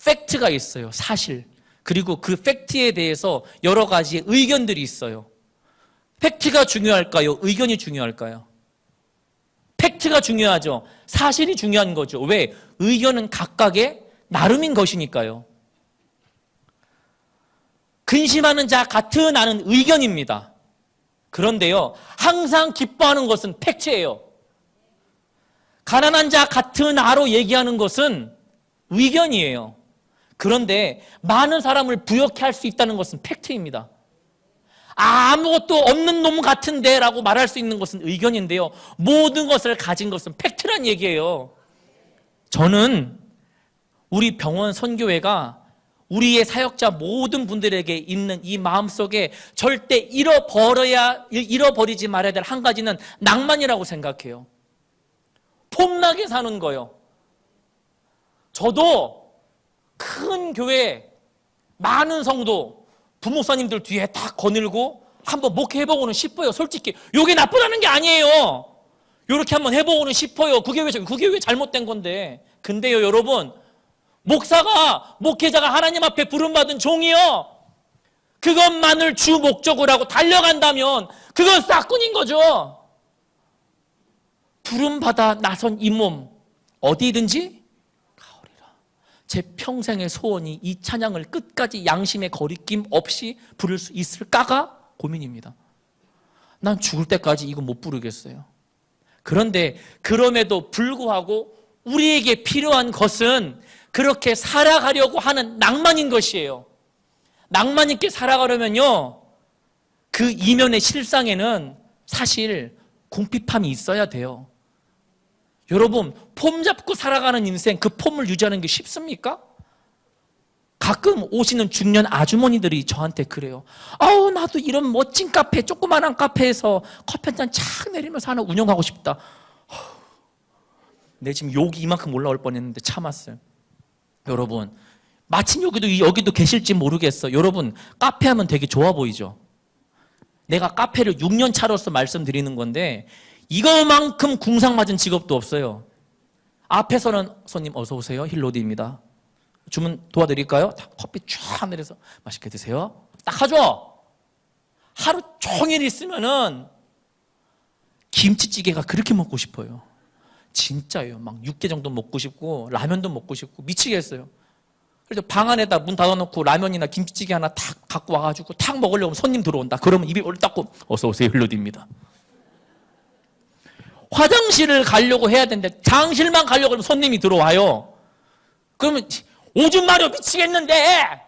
팩트가 있어요. 사실. 그리고 그 팩트에 대해서 여러 가지 의견들이 있어요. 팩트가 중요할까요? 의견이 중요할까요? 팩트가 중요하죠. 사실이 중요한 거죠. 왜? 의견은 각각의 나름인 것이니까요. 근심하는 자 같은 나는 의견입니다. 그런데요, 항상 기뻐하는 것은 팩트예요. 가난한 자 같은 나로 얘기하는 것은 의견이에요. 그런데 많은 사람을 부욕해 할 수 있다는 것은 팩트입니다. 아무것도 없는 놈 같은데 라고 말할 수 있는 것은 의견인데요, 모든 것을 가진 것은 팩트란 얘기예요. 저는 우리 병원 선교회가 우리의 사역자 모든 분들에게 있는 이 마음속에 절대 잃어버리지 말아야 될 한 가지는 낭만이라고 생각해요. 폼나게 사는 거요. 저도 큰 교회 많은 성도 부목사님들 뒤에 딱 거닐고 한번 목회해보고는 싶어요. 솔직히 이게 나쁘다는 게 아니에요. 이렇게 한번 해보고는 싶어요. 그게 왜 잘못된 건데. 근데요 여러분, 목회자가 하나님 앞에 부름받은 종이요, 그것만을 주 목적으로 하고 달려간다면 그건 싹군인 거죠. 부름받아 나선 이 몸 어디든지 가오리라. 제 평생의 소원이 이 찬양을 끝까지 양심의 거리낌 없이 부를 수 있을까가 고민입니다. 난 죽을 때까지 이거 못 부르겠어요. 그런데 그럼에도 불구하고 우리에게 필요한 것은 그렇게 살아가려고 하는 낭만인 것이에요. 낭만 있게 살아가려면요, 그 이면의 실상에는 사실 궁핍함이 있어야 돼요. 여러분, 폼 잡고 살아가는 인생, 그 폼을 유지하는 게 쉽습니까? 가끔 오시는 중년 아주머니들이 저한테 그래요. 아우, 나도 이런 멋진 카페, 조그만한 카페에서 커피 한 잔 착 내리면서 하나 운영하고 싶다. 내 지금 욕이 이만큼 올라올 뻔했는데 참았어요. 여러분, 마침 여기도 계실지 모르겠어. 여러분, 카페 하면 되게 좋아 보이죠? 내가 카페를 6년 차로서 말씀드리는 건데 이거만큼 궁상맞은 직업도 없어요. 앞에서는 손님 어서 오세요. 힐로디입니다. 주문 도와드릴까요? 커피 쫙 내려서 맛있게 드세요. 딱 하죠? 하루 종일 있으면은 김치찌개가 그렇게 먹고 싶어요. 진짜예요. 막 육개 정도 먹고 싶고 라면도 먹고 싶고 미치겠어요. 그래서 방 안에다 문 닫아놓고 라면이나 김치찌개 하나 탁 갖고 와가지고 탁 먹으려고 손님 들어온다. 그러면 입이 얼 닦고 어서 오세요. 힐로디입니다. 화장실을 가려고 해야 되는데 장실만 가려고 하면 손님이 들어와요. 그러면 오줌 마려 미치겠는데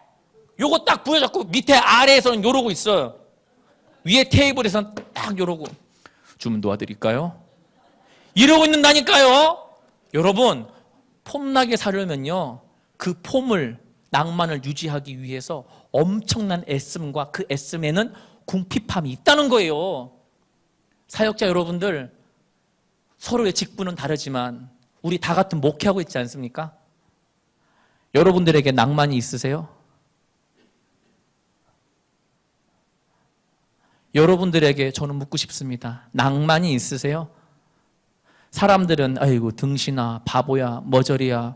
요거 딱 부여잡고 밑에 아래에서는 요러고 있어요. 위에 테이블에서는 딱 요러고 주문 도와드릴까요? 이러고 있는다니까요. 여러분, 폼나게 살려면요 그 폼을 낭만을 유지하기 위해서 엄청난 애씀과 그 애씀에는 궁핍함이 있다는 거예요. 사역자 여러분들, 서로의 직분은 다르지만 우리 다 같은 목회하고 있지 않습니까? 여러분들에게 낭만이 있으세요? 여러분들에게 저는 묻고 싶습니다. 낭만이 있으세요? 사람들은 아이고 등신아 바보야 머저리야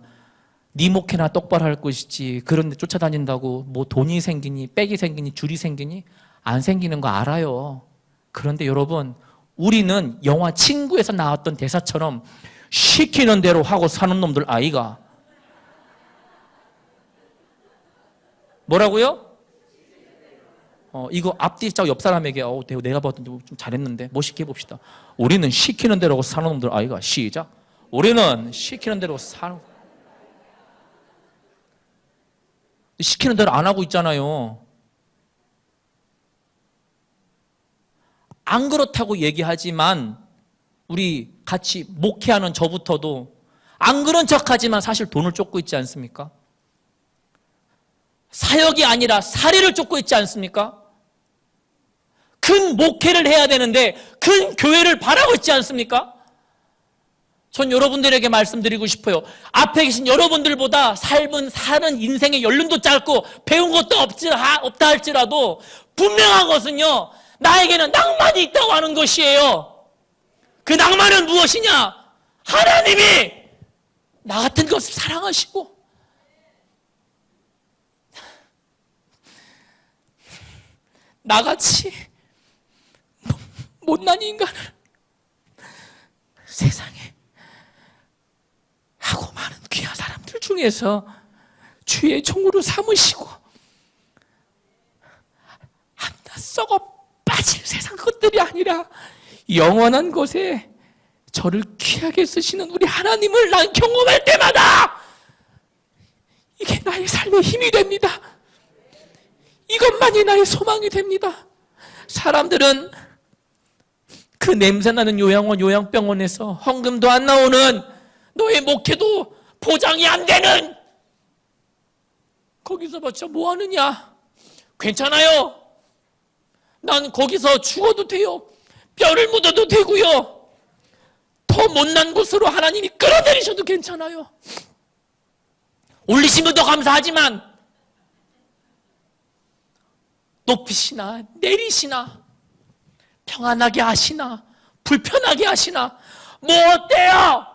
네 목회나 똑바로 할 것이지 그런데 쫓아다닌다고 뭐 돈이 생기니 빽이 생기니 줄이 생기니 안 생기는 거 알아요. 그런데 여러분, 우리는 영화 친구에서 나왔던 대사처럼 시키는 대로 하고 사는 놈들 아이가. 뭐라고요? 이거 앞뒤 짝 옆 사람에게 내가 봤더니 좀 잘했는데 뭐 시켜봅시다. 우리는 시키는 대로 하고 사는 놈들 아이가. 시작. 우리는 시키는 대로 사는. 시키는 대로 안 하고 있잖아요. 안 그렇다고 얘기하지만 우리 같이 목회하는 저부터도 안 그런 척하지만 사실 돈을 쫓고 있지 않습니까? 사역이 아니라 사리를 쫓고 있지 않습니까? 큰 목회를 해야 되는데 큰 교회를 바라고 있지 않습니까? 전 여러분들에게 말씀드리고 싶어요. 앞에 계신 여러분들보다 사는 인생의 연륜도 짧고 배운 것도 없다 할지라도 분명한 것은요, 나에게는 낭만이 있다고 하는 것이에요. 그 낭만은 무엇이냐? 하나님이 나 같은 것을 사랑하시고 나같이 못난 인간을 세상에 하고 많은 귀한 사람들 중에서 주의 종으로 삼으시고 한낱 썩어 빠질 세상 것들이 아니라 영원한 것에 저를 귀하게 쓰시는 우리 하나님을 난 경험할 때마다 이게 나의 삶의 힘이 됩니다. 이것만이 나의 소망이 됩니다. 사람들은 그 냄새나는 요양원, 요양병원에서 헌금도 안 나오는 너의 목회도 보장이 안 되는 거기서 봤자 뭐 하느냐? 괜찮아요. 난 거기서 죽어도 돼요. 뼈를 묻어도 되고요. 더 못난 곳으로 하나님이 끌어내리셔도 괜찮아요. 올리시면 더 감사하지만 높이시나 내리시나 평안하게 하시나 불편하게 하시나 뭐 어때요?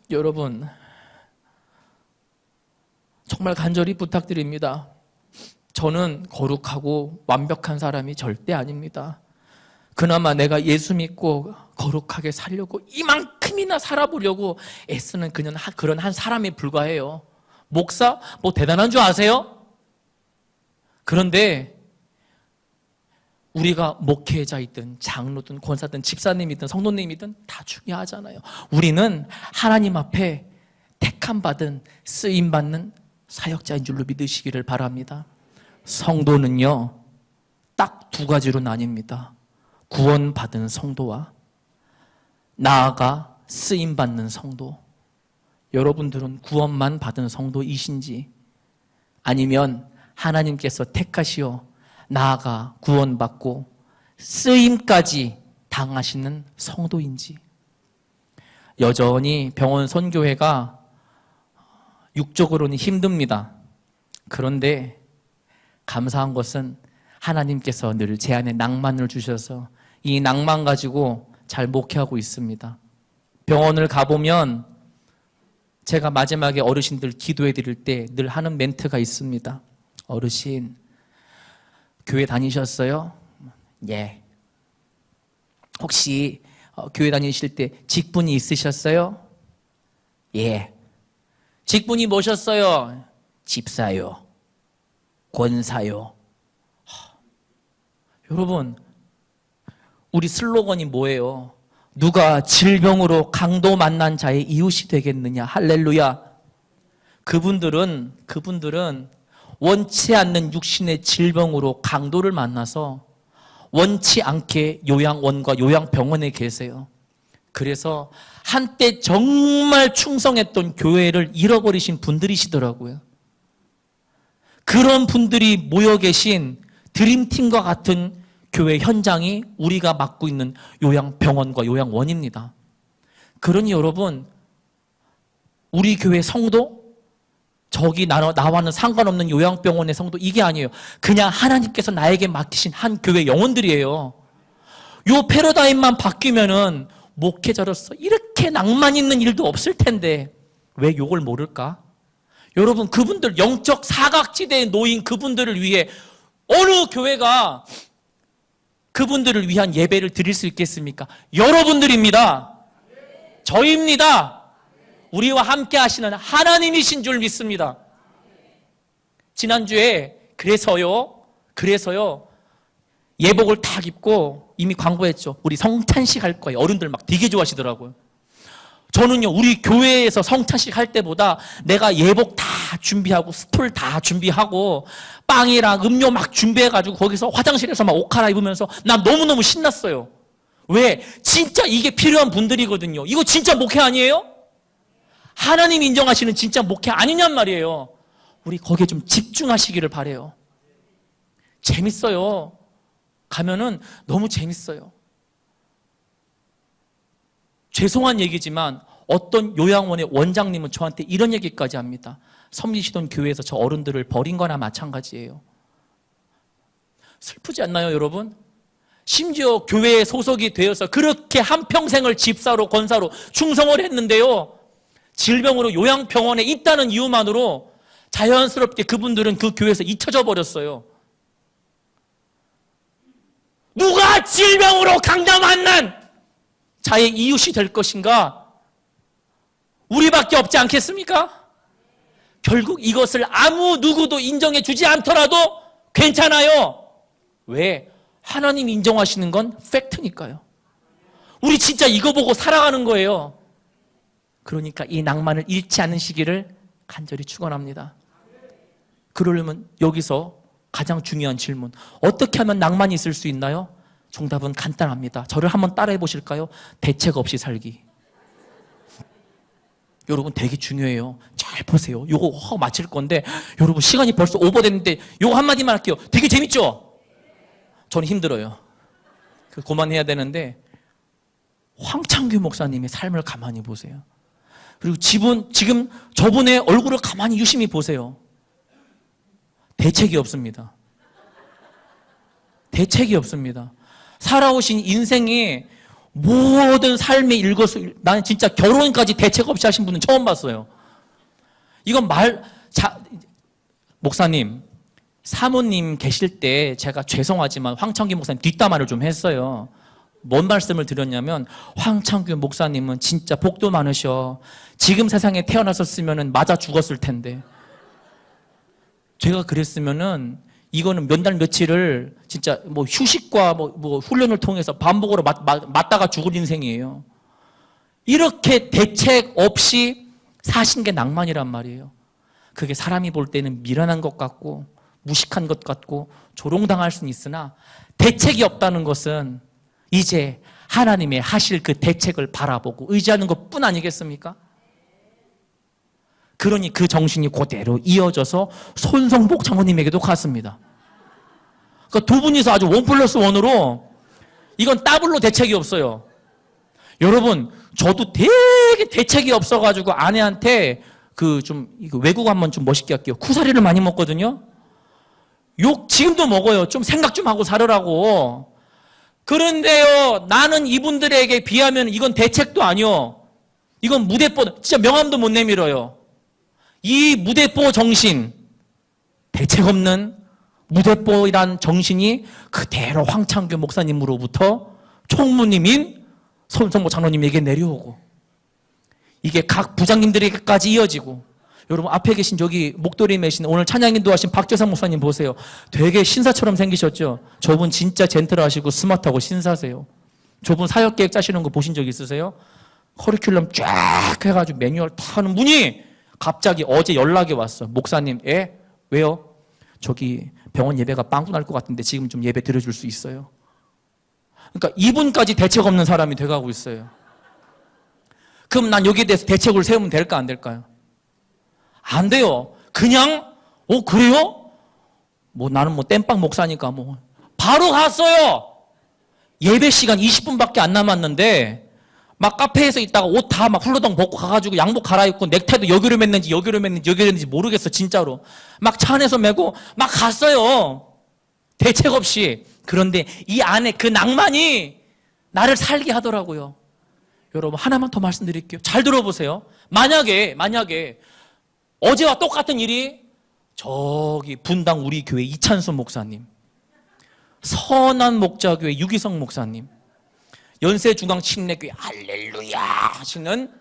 여러분, 정말 간절히 부탁드립니다. 저는 거룩하고 완벽한 사람이 절대 아닙니다. 그나마 내가 예수 믿고 거룩하게 살려고 이만큼이나 살아보려고 애쓰는 그런 한 사람에 불과해요. 목사? 뭐 대단한 줄 아세요? 그런데 우리가 목회자이든 장로든 권사든 집사님이든 성도님이든 다 중요하잖아요. 우리는 하나님 앞에 택함받은 쓰임받는 사역자인 줄로 믿으시기를 바랍니다. 성도는요 딱 두 가지로 나뉩니다. 구원받은 성도와 나아가 쓰임받는 성도. 여러분들은 구원만 받은 성도이신지 아니면 하나님께서 택하시어 나아가 구원받고 쓰임까지 당하시는 성도인지. 여전히 병원 선교회가 육적으로는 힘듭니다. 그런데 감사한 것은 하나님께서 늘 제 안에 낭만을 주셔서 이 낭만 가지고 잘 목회하고 있습니다. 병원을 가보면 제가 마지막에 어르신들 기도해 드릴 때 늘 하는 멘트가 있습니다. 어르신, 교회 다니셨어요? 예. 혹시 교회 다니실 때 직분이 있으셨어요? 예. 직분이 뭐셨어요? 집사요. 권사요. 여러분, 우리 슬로건이 뭐예요? 누가 질병으로 강도 만난 자의 이웃이 되겠느냐? 할렐루야. 그분들은 원치 않는 육신의 질병으로 강도를 만나서 원치 않게 요양원과 요양병원에 계세요. 그래서 한때 정말 충성했던 교회를 잃어버리신 분들이시더라고요. 그런 분들이 모여 계신 드림팀과 같은 교회 현장이 우리가 맡고 있는 요양병원과 요양원입니다. 그러니 여러분, 우리 교회 성도, 저기 나와는 상관없는 요양병원의 성도, 이게 아니에요. 그냥 하나님께서 나에게 맡기신 한 교회 영혼들이에요. 요 패러다임만 바뀌면은 목회자로서 이렇게 낭만 있는 일도 없을 텐데 왜 요걸 모를까? 여러분, 그분들 영적 사각지대에 놓인 그분들을 위해 어느 교회가 그분들을 위한 예배를 드릴 수 있겠습니까? 여러분들입니다. 저희입니다. 우리와 함께 하시는 하나님이신 줄 믿습니다. 지난주에 그래서요 예복을 탁 입고 이미 광고했죠. 우리 성찬식 할 거예요. 어른들 막 되게 좋아하시더라고요. 저는요, 우리 교회에서 성찬식 할 때보다 내가 예복 다 준비하고 스톨 다 준비하고 빵이랑 음료 막 준비해가지고 거기서 화장실에서 막 옷 갈아입으면서 난 너무너무 신났어요. 왜? 진짜 이게 필요한 분들이거든요. 이거 진짜 목회 아니에요? 하나님 인정하시는 진짜 목회 아니냔 말이에요. 우리 거기에 좀 집중하시기를 바라요. 재밌어요. 가면은 너무 재밌어요. 죄송한 얘기지만 어떤 요양원의 원장님은 저한테 이런 얘기까지 합니다. 섬기시던 교회에서 저 어른들을 버린 거나 마찬가지예요. 슬프지 않나요, 여러분? 심지어 교회에 소속이 되어서 그렇게 한평생을 집사로 권사로 충성을 했는데요, 질병으로 요양병원에 있다는 이유만으로 자연스럽게 그분들은 그 교회에서 잊혀져 버렸어요. 누가 질병으로 강도 만난 자의 이웃이 될 것인가? 우리밖에 없지 않겠습니까? 결국 이것을 아무 누구도 인정해 주지 않더라도 괜찮아요. 왜? 하나님 인정하시는 건 팩트니까요. 우리 진짜 이거 보고 살아가는 거예요. 그러니까 이 낭만을 잃지 않으시기를 간절히 축원합니다. 그러려면 여기서 가장 중요한 질문, 어떻게 하면 낭만이 있을 수 있나요? 정답은 간단합니다. 저를 한번 따라해 보실까요? 대책 없이 살기. 여러분, 되게 중요해요. 잘 보세요. 요거 하고 마칠 건데 여러분, 시간이 벌써 오버됐는데 요거 한마디만 할게요. 되게 재밌죠? 저는 힘들어요. 그만해야 되는데 황창규 목사님의 삶을 가만히 보세요. 그리고 지금 저분의 얼굴을 가만히 유심히 보세요. 대책이 없습니다. 대책이 없습니다. 살아오신 인생의 모든 삶의 일거수, 나는 진짜 결혼까지 대책 없이 하신 분은 처음 봤어요. 이건 목사님, 사모님 계실 때 제가 죄송하지만 황창규 목사님 뒷담화를 좀 했어요. 뭔 말씀을 드렸냐면, 황창규 목사님은 진짜 복도 많으셔. 지금 세상에 태어났었으면 맞아 죽었을 텐데. 제가 그랬으면은 이거는 몇 날 며칠을 진짜 뭐 휴식과 뭐 훈련을 통해서 반복으로 맞다가 죽을 인생이에요. 이렇게 대책 없이 사신 게 낭만이란 말이에요. 그게 사람이 볼 때는 미련한 것 같고 무식한 것 같고 조롱당할 수는 있으나, 대책이 없다는 것은 이제 하나님의 하실 그 대책을 바라보고 의지하는 것뿐 아니겠습니까? 그러니 그 정신이 그대로 이어져서 손성복 장로님에게도 갔습니다. 그러니까 두 분이서 아주 1+1으로 이건 더블로 대책이 없어요. 여러분, 저도 되게 대책이 없어가지고 아내한테 외국 한번 좀 멋있게 할게요. 쿠사리를 많이 먹거든요. 욕 지금도 먹어요. 좀 생각 좀 하고 살으라고. 그런데요, 나는 이분들에게 비하면 이건 대책도 아니요. 이건 무대뽀, 진짜 명함도 못 내밀어요. 이 무대뽀 정신, 대책 없는 무대뽀이란 정신이 그대로 황창규 목사님으로부터 총무님인 손성모 장로님에게 내려오고, 이게 각 부장님들에게까지 이어지고, 여러분 앞에 계신 저기 목도리 매신 오늘 찬양 인도하신 박재상 목사님 보세요. 되게 신사처럼 생기셨죠? 저분 진짜 젠틀하시고 스마트하고 신사세요. 저분 사역계획 짜시는 거 보신 적 있으세요? 커리큘럼 쫙 해가지고 매뉴얼 다 하는 분이 갑자기 어제 연락이 왔어. 목사님, 왜요? 저기 병원 예배가 빵꾸 날 것 같은데 지금 좀 예배 드려줄 수 있어요? 그러니까 이분까지 대책 없는 사람이 돼가고 있어요. 그럼 난 여기에 대해서 대책을 세우면 될까 안 될까요? 안 돼요. 그냥 그래요? 나는 땜빵 목사니까 바로 갔어요. 예배 시간 20분밖에 안 남았는데 막 카페에서 있다가 옷 다 막 훌러덩 벗고 가가지고 양복 갈아입고 넥타이도 여기로 맸는지 모르겠어 진짜로. 막 차 안에서 메고 막 갔어요. 대책 없이. 그런데 이 안에 그 낭만이 나를 살게 하더라고요. 여러분 하나만 더 말씀드릴게요. 잘 들어보세요. 만약에 어제와 똑같은 일이 저기 분당 우리 교회 이찬수 목사님, 선한 목자교회 유기성 목사님, 연세중앙침례교회 할렐루야 하시는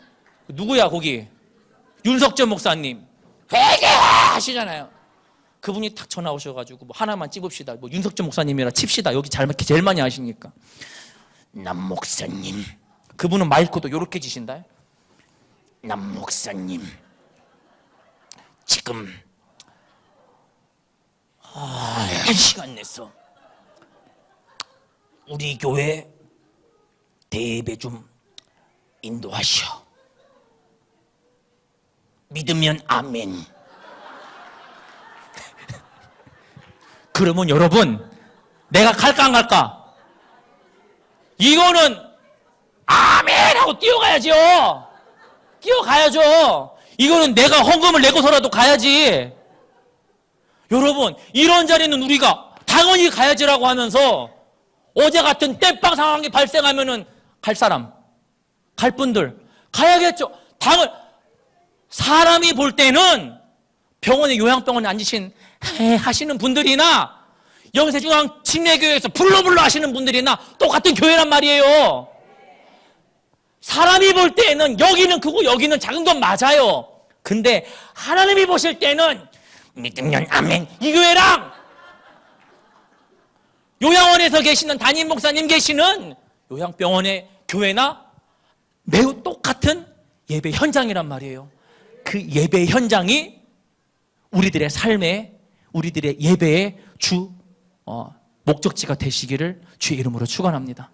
누구야 거기 윤석전 목사님 회개하시잖아요. 그분이 탁 전화 오셔가지고 하나만 찝읍시다. 윤석전 목사님이라 칩시다. 여기 제일 많이 아시니까. 남 목사님, 그분은 마이크도 요렇게 지신다. 남 목사님, 지금 한 시간 내서 우리 교회 대예배 좀 인도하시오. 믿으면 아멘. 그러면 여러분, 내가 갈까 안 갈까? 이거는 아멘 하고 뛰어가야죠. 이거는 내가 헌금을 내고서라도 가야지. 여러분, 이런 자리는 우리가 당연히 가야지라고 하면서 어제 같은 땜빵 상황이 발생하면은 갈 분들 가야겠죠. 사람이 볼 때는 병원에 요양병원에 앉으신 하시는 분들이나 영세중앙침례교회에서 불러불러 하시는 분들이나 똑같은 교회란 말이에요. 사람이 볼 때는 여기는 크고 여기는 작은 건 맞아요. 근데 하나님이 보실 때는 믿으면 아멘 이 교회랑 요양원에서 계시는 담임 목사님 계시는 요양병원의 교회나 매우 똑같은 예배 현장이란 말이에요. 그 예배 현장이 우리들의 삶의, 우리들의 예배의 목적지가 되시기를 주의 이름으로 축원합니다.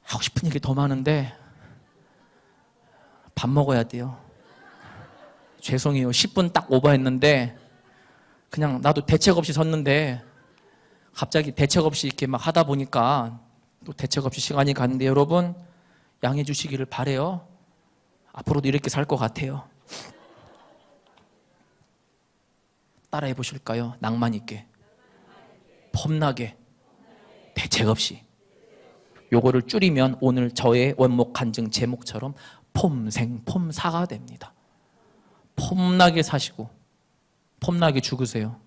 하고 싶은 얘기 더 많은데 밥 먹어야 돼요. 죄송해요. 10분 딱 오버했는데 그냥 나도 대책 없이 섰는데 갑자기 대책 없이 이렇게 막 하다 보니까 또 대책 없이 시간이 가는데 여러분 양해해 주시기를 바래요. 앞으로도 이렇게 살 것 같아요. 따라해 보실까요? 낭만 있게, 폼나게, 대책 없이. 요거를 줄이면 오늘 저의 원목 간증 제목처럼 폼사가 됩니다. 폼나게 사시고 폼나게 죽으세요.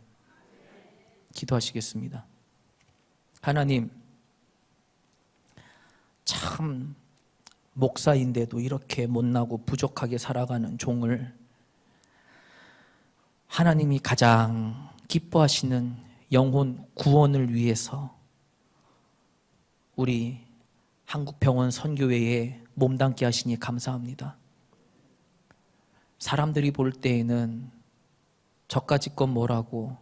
기도하시겠습니다. 하나님, 참 목사인데도 이렇게 못나고 부족하게 살아가는 종을 하나님이 가장 기뻐하시는 영혼 구원을 위해서 우리 한국병원 선교회에 몸담게 하시니 감사합니다. 사람들이 볼 때에는 저까짓 건 뭐라고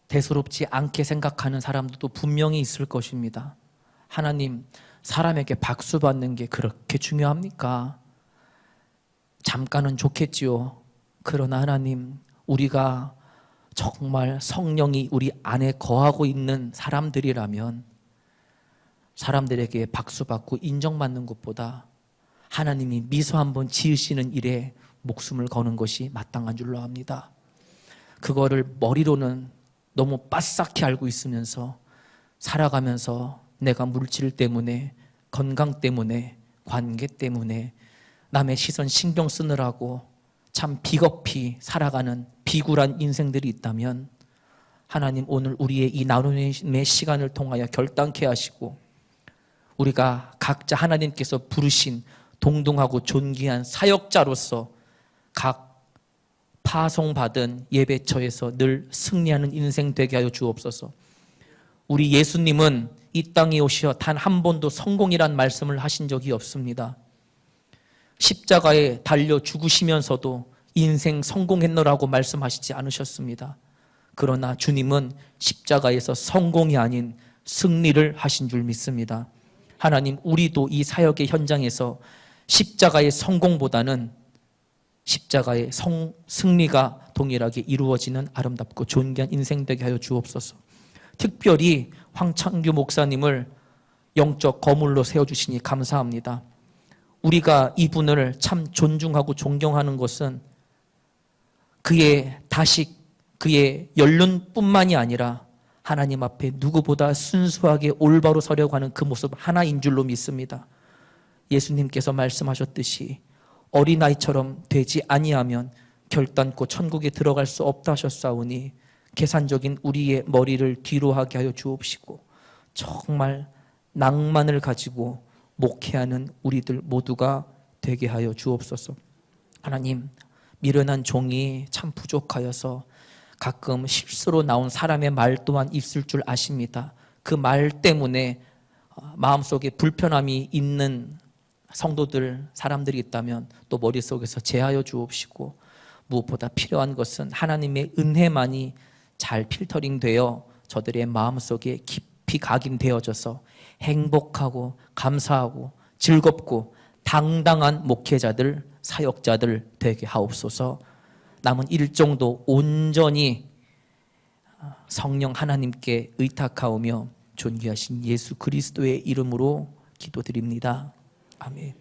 대수롭지 않게 생각하는 사람들도 분명히 있을 것입니다. 하나님, 사람에게 박수 받는 게 그렇게 중요합니까? 잠깐은 좋겠지요. 그러나 하나님, 우리가 정말 성령이 우리 안에 거하고 있는 사람들이라면 사람들에게 박수받고 인정받는 것보다 하나님이 미소 한번 지으시는 일에 목숨을 거는 것이 마땅한 줄로 압니다. 그거를 머리로는 너무 빠삭히 알고 있으면서 살아가면서 내가 물질 때문에, 건강 때문에, 관계 때문에 남의 시선 신경 쓰느라고 참 비겁히 살아가는 비굴한 인생들이 있다면 하나님 오늘 우리의 이 나눔의 시간을 통하여 결단케 하시고 우리가 각자 하나님께서 부르신 동등하고 존귀한 사역자로서 각 파송받은 예배처에서 늘 승리하는 인생 되게 하여 주옵소서. 우리 예수님은 이 땅에 오시어 단 한 번도 성공이란 말씀을 하신 적이 없습니다. 십자가에 달려 죽으시면서도 인생 성공했노라고 말씀하시지 않으셨습니다. 그러나 주님은 십자가에서 성공이 아닌 승리를 하신 줄 믿습니다. 하나님, 우리도 이 사역의 현장에서 십자가의 성공보다는 십자가의 승리가 동일하게 이루어지는 아름답고 존귀한 인생 되게 하여 주옵소서. 특별히 황창규 목사님을 영적 거물로 세워주시니 감사합니다. 우리가 이분을 참 존중하고 존경하는 것은 그의 다식, 그의 연륜뿐만이 아니라 하나님 앞에 누구보다 순수하게 올바로 서려고 하는 그 모습 하나인 줄로 믿습니다. 예수님께서 말씀하셨듯이 어린아이처럼 되지 아니하면 결단코 천국에 들어갈 수 없다 하셨사오니 계산적인 우리의 머리를 뒤로 하게 하여 주옵시고 정말 낭만을 가지고 목회하는 우리들 모두가 되게 하여 주옵소서. 하나님, 미련한 종이 참 부족하여서 가끔 실수로 나온 사람의 말 또한 있을 줄 아십니다. 그 말 때문에 마음속에 불편함이 있는 성도들, 사람들이 있다면 또 머릿속에서 제하여 주옵시고 무엇보다 필요한 것은 하나님의 은혜만이 잘 필터링되어 저들의 마음속에 깊이 각인되어져서 행복하고 감사하고 즐겁고 당당한 목회자들, 사역자들 되게 하옵소서. 남은 일정도 온전히 성령 하나님께 의탁하오며 존귀하신 예수 그리스도의 이름으로 기도드립니다. 아멘.